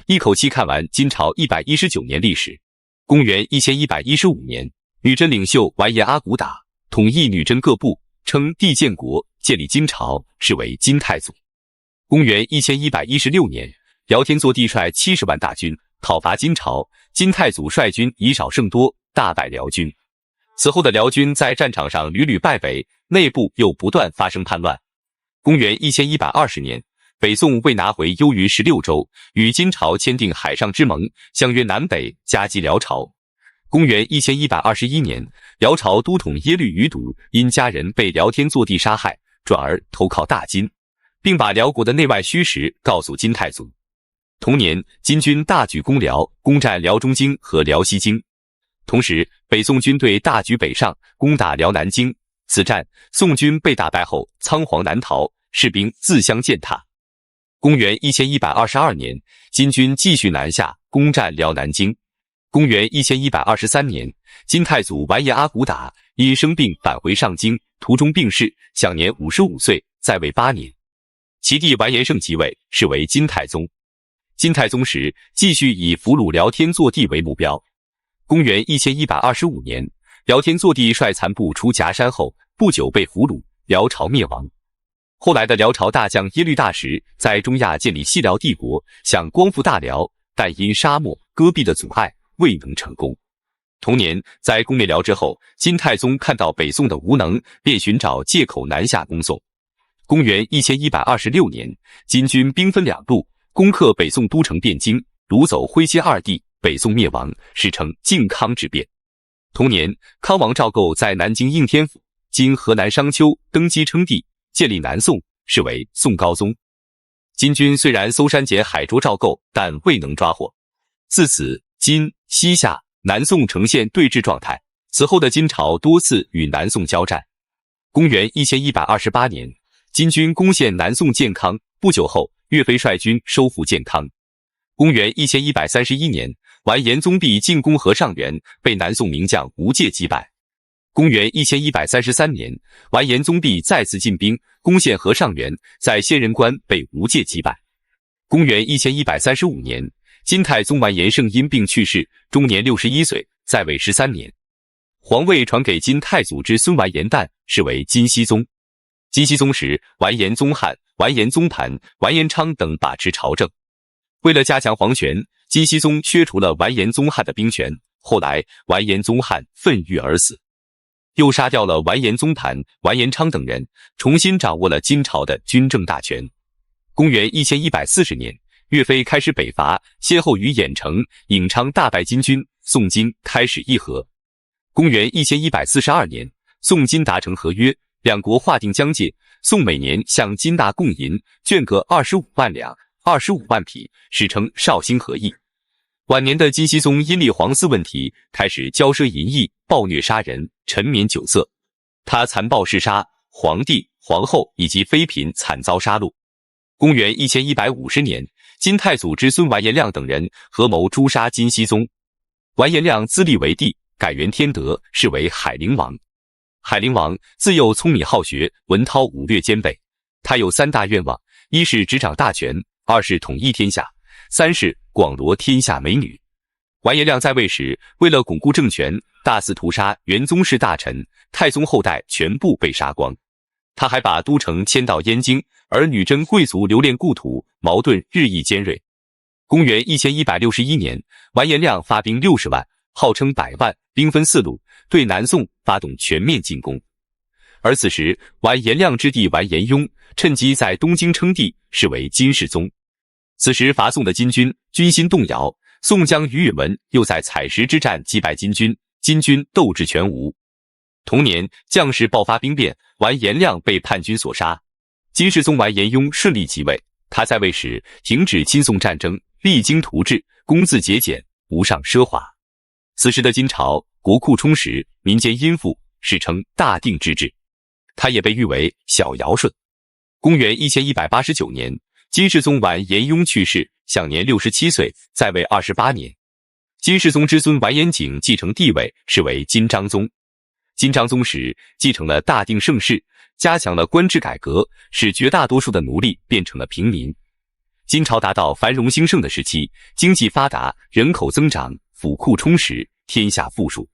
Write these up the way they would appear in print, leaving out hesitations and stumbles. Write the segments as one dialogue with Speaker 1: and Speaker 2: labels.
Speaker 1: 一口气看完金朝119年历史。公元1115年，女真领袖完颜阿骨打统一女真各部，称帝建国，建立金朝，是为金太祖。公元1116年，辽天祚帝率70万大军讨伐金朝，金太祖率军以少胜多，大败辽军。此后的辽军在战场上屡屡败北，内部又不断发生叛乱。公元1120年，北宋为拿回幽云16州，与金朝签订海上之盟，相约南北夹击辽朝。公元1121年，辽朝都统耶律余睹因家人被辽天祚帝杀害，转而投靠大金，并把辽国的内外虚实告诉金太祖。同年，金军大举攻辽，攻占辽中京和辽西京。同时，北宋军队大举北上，攻打辽南京。此战，宋军被打败后仓皇南逃，士兵自相践踏。公元1122年，金军继续南下，攻占辽南京。公元1123年，金太祖完颜阿骨打因生病返回上京，途中病逝，享年55岁，在位8年。其弟完颜晟即位，是为金太宗。金太宗时，继续以俘虏辽天祚帝为目标。公元1125年，辽天祚帝率残部出夹山后，不久被俘虏，辽朝灭亡。后来的辽朝大将耶律大石在中亚建立西辽帝国，想光复大辽，但因沙漠、戈壁的阻碍，未能成功。同年，在攻灭辽之后，金太宗看到北宋的无能，便寻找借口南下攻宋。公元1126年，金军兵分两路，攻克北宋都城汴京，掳走徽钦二帝，北宋灭亡，史称靖康之变。同年，康王赵构在南京应天府（今河南商丘）登基称帝，建立南宋，是为宋高宗。金军虽然搜山捡海捉赵构，但未能抓获。自此，金、西夏、南宋呈现对峙状态。此后的金朝多次与南宋交战。公元1128年，金军攻陷南宋建康，不久后，岳飞率军收复建康。公元1131年，完颜宗弼进攻和尚原，被南宋名将吴玠击败。公元1133年，完颜宗弼再次进兵，攻陷和尚原，在仙人关被吴玠击败。公元1135年，金太宗完颜晟因病去世，终年61岁，在位13年。皇位传给金太祖之孙完颜旦，是为金熙宗。金熙宗时，完颜宗翰、完颜宗盘、完颜昌等把持朝政。为了加强皇权，金熙宗削除了完颜宗翰的兵权，后来完颜宗翰愤郁而死，又杀掉了完颜宗盘、完颜昌等人，重新掌握了金朝的军政大权。公元1140年，岳飞开始北伐，先后于郾城、颍昌大败金军，宋金开始议和。公元1142年，宋金达成合约，两国划定疆界，宋每年向金大贡银绢各25万两、25万匹，史称绍兴和议。晚年的金熙宗因立皇嗣问题，开始骄奢淫逸，暴虐杀人，沉湎酒色。他残暴弑杀皇帝、皇后以及妃嫔，惨遭杀戮。公元1150年，金太祖之孙完颜亮等人合谋诛杀金熙宗。完颜亮自立为帝，改元天德，是为海陵王。海陵王自幼聪明好学，文韬武略兼备。他有3大愿望：一是执掌大权，2是统一天下，3是广罗天下美女。完颜亮在位时，为了巩固政权，大肆屠杀元宗室大臣，太宗后代全部被杀光。他还把都城迁到燕京，而女真贵族留恋故土，矛盾日益尖锐。公元1161年，完颜亮发兵60万，号称100万，兵分4路，对南宋发动全面进攻。而此时，完颜亮之弟完颜雍趁机在东京称帝，是为金世宗。此时伐宋的金军军心动摇，宋将于允文又在采石之战击败金军，金军斗志全无。同年，将士爆发兵变，完颜亮被叛军所杀。金世宗完颜雍顺利即位，他在位时停止亲宋战争，励精图治，公自节俭，无上奢华。此时的金朝国库充实，民间殷富，史称大定之治。他也被誉为小尧舜。公元1189年，金世宗完颜雍去世，享年67岁，在位28年。金世宗之孙完颜景继承帝位，是为金章宗。金章宗时，继承了大定盛世，加强了官制改革，使绝大多数的奴隶变成了平民。金朝达到繁荣兴盛的时期，经济发达，人口增长，府库充实，天下富庶。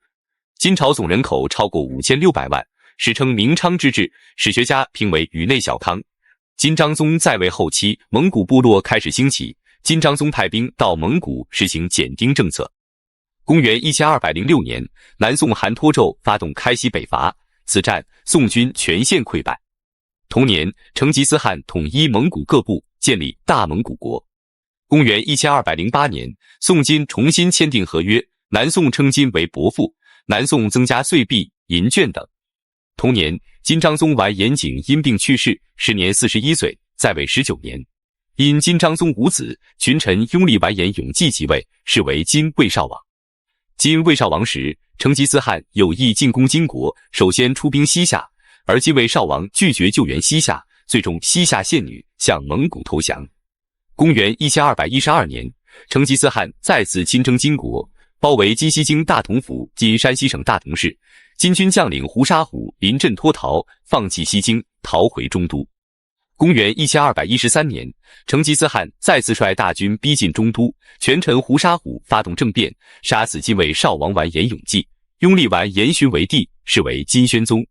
Speaker 1: 金朝总人口超过5600万，史称明昌之治，史学家评为宇内小康。金章宗在位后期，蒙古部落开始兴起，金章宗派兵到蒙古实行减丁政策。公元1206年，南宋韩托胄发动开西北伐，此战宋军全线溃败。同年，成吉思汗统一蒙古各部，建立大蒙古国。公元1208年，宋金重新签订合约，南宋称金为伯父，南宋增加岁币、银券等。同年，金章宗完颜景因病去世，时年41岁，在位19年。因金章宗无子，群臣拥立完颜永济即位，是为金魏少王。金魏少王时，成吉思汗有意进攻金国，首先出兵西夏，而金魏少王拒绝救援西夏，最终西夏献女向蒙古投降。公元1212年，成吉思汗再次亲征金国，包围金西京大同府（今山西省大同市）。金军将领胡沙虎临阵脱逃，放弃西京，逃回中都。公元1213年，成吉思汗再次率大军逼近中都，权臣胡沙虎发动政变，杀死金魏少王完颜永济，拥立完颜询为帝，是为金宣宗。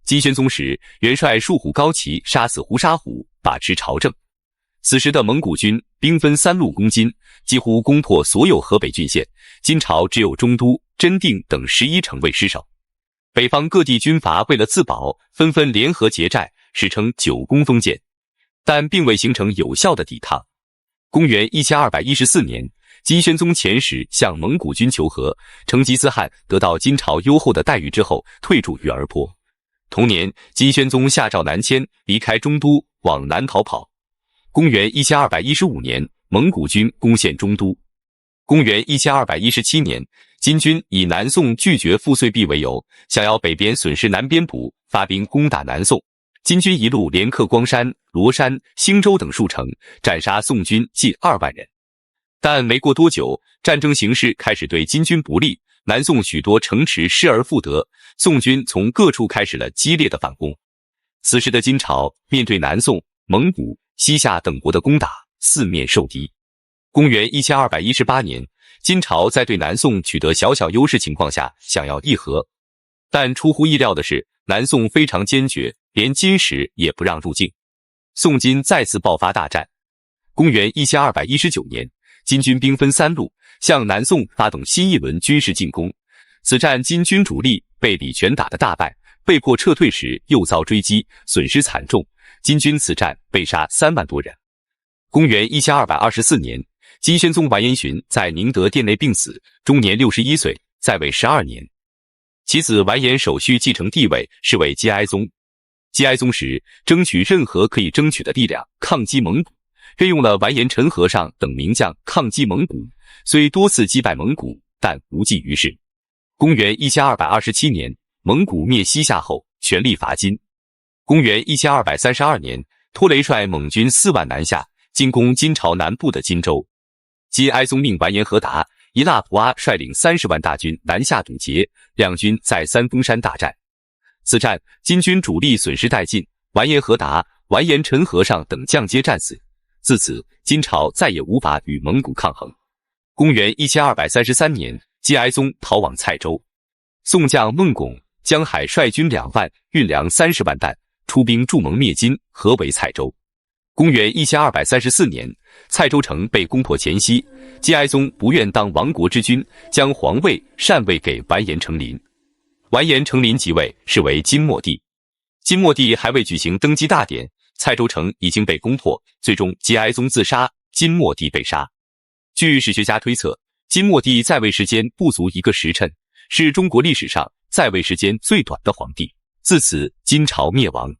Speaker 1: 金宣宗时，元帅树虎高齐杀死胡沙虎，把持朝政。此时的蒙古军兵分3路攻金，几乎攻破所有河北郡县，金朝只有中都、真定等11城未失守。北方各地军阀为了自保，纷纷联合结寨，史称9攻封建，但并未形成有效的抵抗。公元1214年，金宣宗遣使向蒙古军求和，成吉思汗得到金朝优厚的待遇之后，退驻于儿坡。同年，金宣宗下诏南迁，离开中都，往南逃跑。公元1215年，蒙古军攻陷中都。公元1217年，金军以南宋拒绝付岁币为由，想要北边损失南边补，发兵攻打南宋。金军一路连克光山、罗山、兴州等数城，斩杀宋军近2万人。但没过多久，战争形势开始对金军不利，南宋许多城池失而复得，宋军从各处开始了激烈的反攻。此时的金朝面对南宋、蒙古、西夏等国的攻打，四面受敌。公元1218年，金朝在对南宋取得小小优势情况下，想要议和，但出乎意料的是，南宋非常坚决，连金使也不让入境。宋金再次爆发大战。公元1219年，金军兵分3路，向南宋发动新一轮军事进攻。此战金军主力被李全打得大败，被迫撤退时又遭追击，损失惨重。金军此战被杀3万多人。公元1224年，金宣宗完颜询在宁德殿内病死，终年61岁，在位12年。其子完颜守绪继承帝位，是为基哀宗。基哀宗时，争取任何可以争取的力量，抗击蒙古，任用了完颜陈和尚等名将抗击蒙古，虽多次击败蒙古，但无济于事。公元1227年，蒙古灭西夏后，全力伐金。公元1232年，拖雷率蒙军4万南下，进攻金朝南部的金州。基哀宗命完颜和达、伊剌普阿率领30万大军南下堵截，两军在三峰山大战。此战，金军主力损失殆尽，完颜和达、完颜陈和尚等将皆战死。自此，金朝再也无法与蒙古抗衡。公元1233年，基哀宗逃往蔡州，宋将孟拱、江海率军2万，运粮30万担，出兵助蒙灭金，合围蔡州。公元1234年，蔡州城被攻破前夕，基哀宗不愿当亡国之君，将皇位禅位给完颜成林。完颜成林即位，是为金末帝。金末帝还未举行登基大典，蔡州城已经被攻破，最终基哀宗自杀，金末帝被杀。据史学家推测，金末帝在位时间不足1个时辰，是中国历史上在位时间最短的皇帝，自此金朝灭亡。